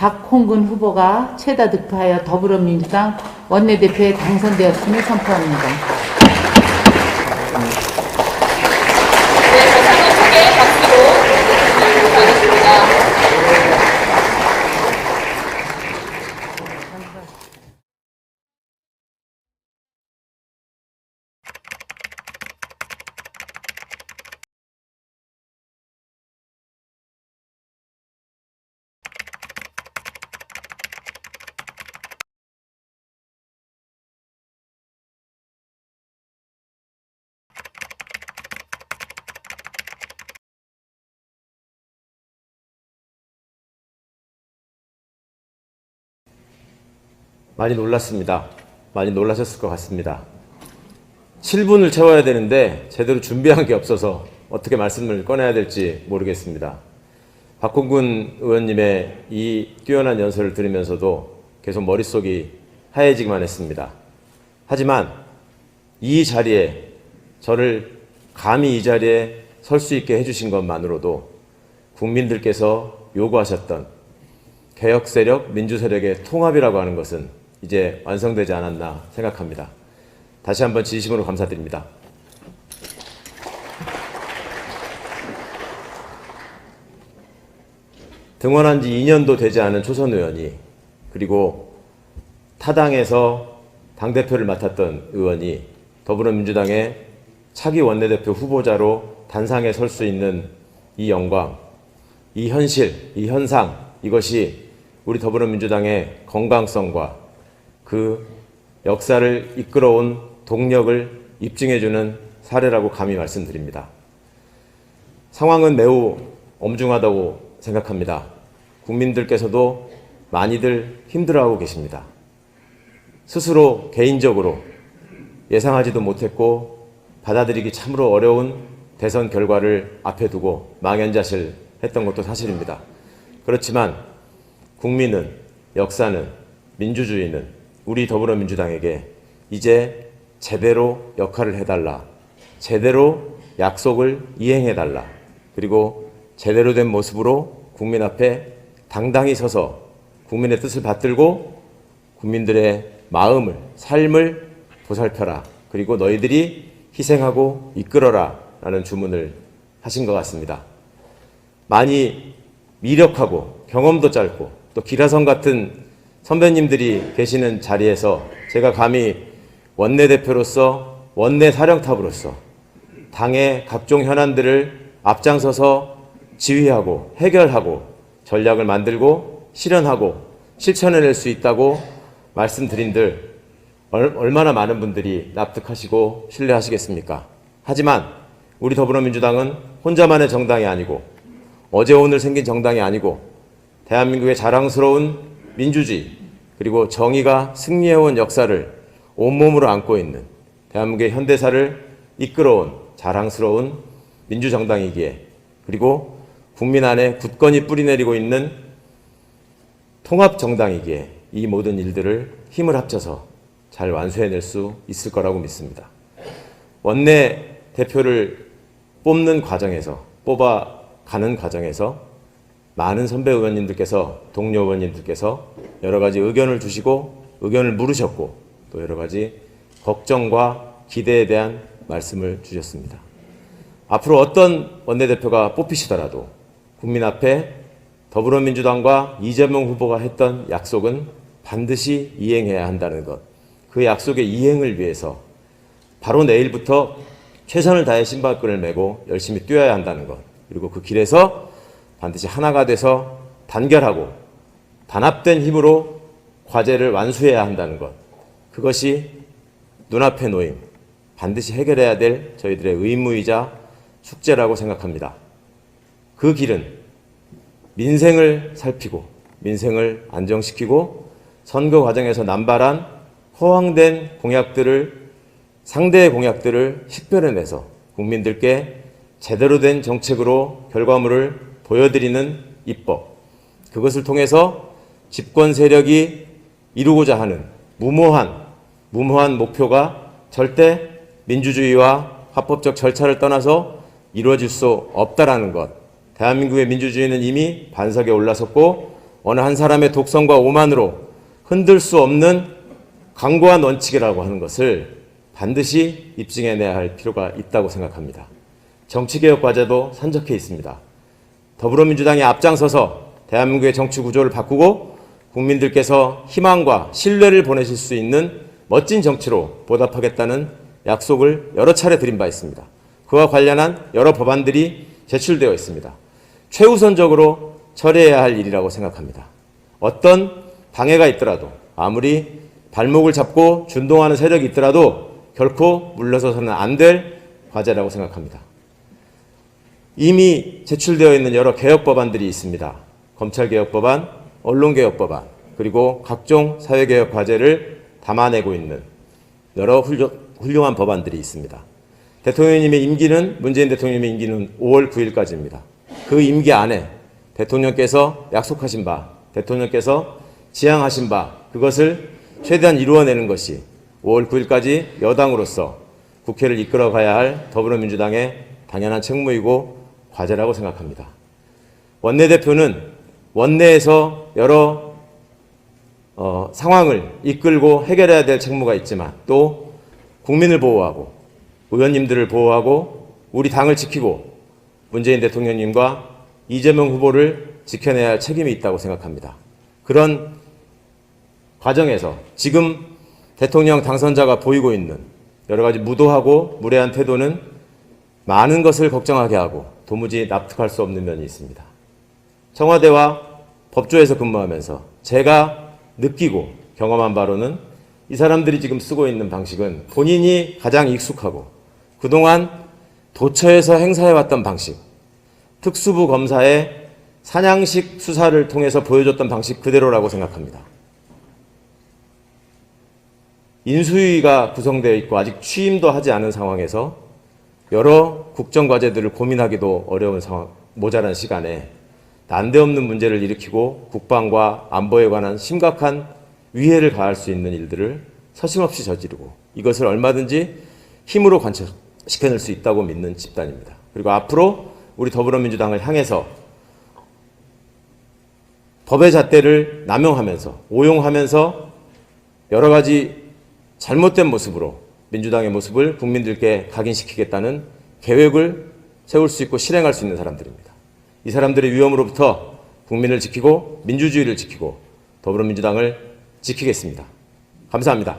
박홍근 후보가 최다 득표하여 더불어민주당 원내대표에 당선되었음을 선포합니다. 네, 다시 한번 크게 박수로 드리도록 하겠습니다. 많이 놀랐습니다. 많이 놀라셨을 것 같습니다. 7분을 채워야 되는데 제대로 준비한 게 없어서 어떻게 말씀을 꺼내야 될지 모르겠습니다. 박홍근 의원님의 이 뛰어난 연설을 들으면서도 계속 머릿속이 하얘지기만 했습니다. 하지만 이 자리에 저를 감히 이 자리에 설 수 있게 해주신 것만으로도 국민들께서 요구하셨던 개혁 세력, 민주 세력의 통합이라고 하는 것은 이제 완성되지 않았나 생각합니다. 다시 한번 진심으로 감사드립니다. 등원한 지 2년도 되지 않은 초선 의원이, 그리고 타당에서 당대표를 맡았던 의원이 더불어민주당의 차기 원내대표 후보자로 단상에 설 수 있는 이 영광, 이 현실, 이 현상, 이것이 우리 더불어민주당의 건강성과 그 역사를 이끌어온 동력을 입증해주는 사례라고 감히 말씀드립니다. 상황은 매우 엄중하다고 생각합니다. 국민들께서도 많이들 힘들어하고 계십니다. 스스로 개인적으로 예상하지도 못했고 받아들이기 참으로 어려운 대선 결과를 앞에 두고 망연자실했던 것도 사실입니다. 그렇지만 국민은, 역사는, 민주주의는 우리 더불어민주당에게 이제 제대로 역할을 해달라, 제대로 약속을 이행해달라, 그리고 제대로 된 모습으로 국민 앞에 당당히 서서 국민의 뜻을 받들고 국민들의 마음을, 삶을 보살펴라, 그리고 너희들이 희생하고 이끌어라 라는 주문을 하신 것 같습니다. 많이 미력하고 경험도 짧고 또 기라성 같은 선배님들이 계시는 자리에서 제가 감히 원내대표로서, 원내사령탑으로서 당의 각종 현안들을 앞장서서 지휘하고 해결하고 전략을 만들고 실현하고 실천해낼 수 있다고 말씀드린들 얼마나 많은 분들이 납득하시고 신뢰하시겠습니까? 하지만 우리 더불어민주당은 혼자만의 정당이 아니고 어제 오늘 생긴 정당이 아니고 대한민국의 자랑스러운 민주주의 그리고 정의가 승리해온 역사를 온몸으로 안고 있는 대한민국의 현대사를 이끌어온 자랑스러운 민주정당이기에, 그리고 국민 안에 굳건히 뿌리내리고 있는 통합정당이기에 이 모든 일들을 힘을 합쳐서 잘 완수해낼 수 있을 거라고 믿습니다. 원내 대표를 뽑는 과정에서, 뽑아가는 과정에서 많은 선배 의원님들께서, 동료 의원님들께서 여러 가지 의견을 주시고 의견을 물으셨고 또 여러 가지 걱정과 기대에 대한 말씀을 주셨습니다. 앞으로 어떤 원내대표가 뽑히시더라도 국민 앞에 더불어민주당과 이재명 후보가 했던 약속은 반드시 이행해야 한다는 것, 그 약속의 이행을 위해서 바로 내일부터 최선을 다해 신발끈을 메고 열심히 뛰어야 한다는 것, 그리고 그 길에서 반드시 하나가 돼서 단결하고 단합된 힘으로 과제를 완수해야 한다는 것, 그것이 눈앞에 놓인 반드시 해결해야 될 저희들의 의무이자 숙제라고 생각합니다. 그 길은 민생을 살피고 민생을 안정시키고 선거 과정에서 남발한 허황된 공약들을, 상대의 공약들을 식별해내서 국민들께 제대로 된 정책으로 결과물을 보여드리는 입법, 그것을 통해서 집권 세력이 이루고자 하는 무모한 목표가 절대 민주주의와 합법적 절차를 떠나서 이루어질 수 없다라는 것, 대한민국의 민주주의는 이미 반석에 올라섰고 어느 한 사람의 독선과 오만으로 흔들 수 없는 강고한 원칙이라고 하는 것을 반드시 입증해내야 할 필요가 있다고 생각합니다. 정치개혁 과제도 산적해 있습니다. 더불어민주당이 앞장서서 대한민국의 정치 구조를 바꾸고 국민들께서 희망과 신뢰를 보내실 수 있는 멋진 정치로 보답하겠다는 약속을 여러 차례 드린 바 있습니다. 그와 관련한 여러 법안들이 제출되어 있습니다. 최우선적으로 처리해야 할 일이라고 생각합니다. 어떤 방해가 있더라도, 아무리 발목을 잡고 준동하는 세력이 있더라도 결코 물러서서는 안 될 과제라고 생각합니다. 이미 제출되어 있는 여러 개혁 법안들이 있습니다. 검찰개혁 법안, 언론개혁 법안, 그리고 각종 사회개혁 과제를 담아내고 있는 여러 훌륭한 법안들이 있습니다. 대통령님의 임기는, 문재인 대통령님의 임기는 5월 9일까지입니다. 그 임기 안에 대통령께서 약속하신 바, 대통령께서 지향하신 바, 그것을 최대한 이루어내는 것이 5월 9일까지 여당으로서 국회를 이끌어가야 할 더불어민주당의 당연한 책무이고 과제라고 생각합니다. 원내대표는 원내에서 여러 상황을 이끌고 해결해야 될 책무가 있지만 또 국민을 보호하고 의원님들을 보호하고 우리 당을 지키고 문재인 대통령님과 이재명 후보를 지켜내야 할 책임이 있다고 생각합니다. 그런 과정에서 지금 대통령 당선자가 보이고 있는 여러 가지 무도하고 무례한 태도는 많은 것을 걱정하게 하고 도무지 납득할 수 없는 면이 있습니다. 청와대와 법조에서 근무하면서 제가 느끼고 경험한 바로는 이 사람들이 지금 쓰고 있는 방식은 본인이 가장 익숙하고 그동안 도처에서 행사해왔던 방식, 특수부 검사의 사냥식 수사를 통해서 보여줬던 방식 그대로라고 생각합니다. 인수위가 구성되어 있고 아직 취임도 하지 않은 상황에서 여러 국정과제들을 고민하기도 어려운 상황, 모자란 시간에 난데없는 문제를 일으키고 국방과 안보에 관한 심각한 위해를 가할 수 있는 일들을 서슴없이 저지르고 이것을 얼마든지 힘으로 관철시켜낼 수 있다고 믿는 집단입니다. 그리고 앞으로 우리 더불어민주당을 향해서 법의 잣대를 남용하면서 오용하면서 여러 가지 잘못된 모습으로 민주당의 모습을 국민들께 각인시키겠다는 계획을 세울 수 있고 실행할 수 있는 사람들입니다. 이 사람들의 위험으로부터 국민을 지키고 민주주의를 지키고 더불어민주당을 지키겠습니다. 감사합니다.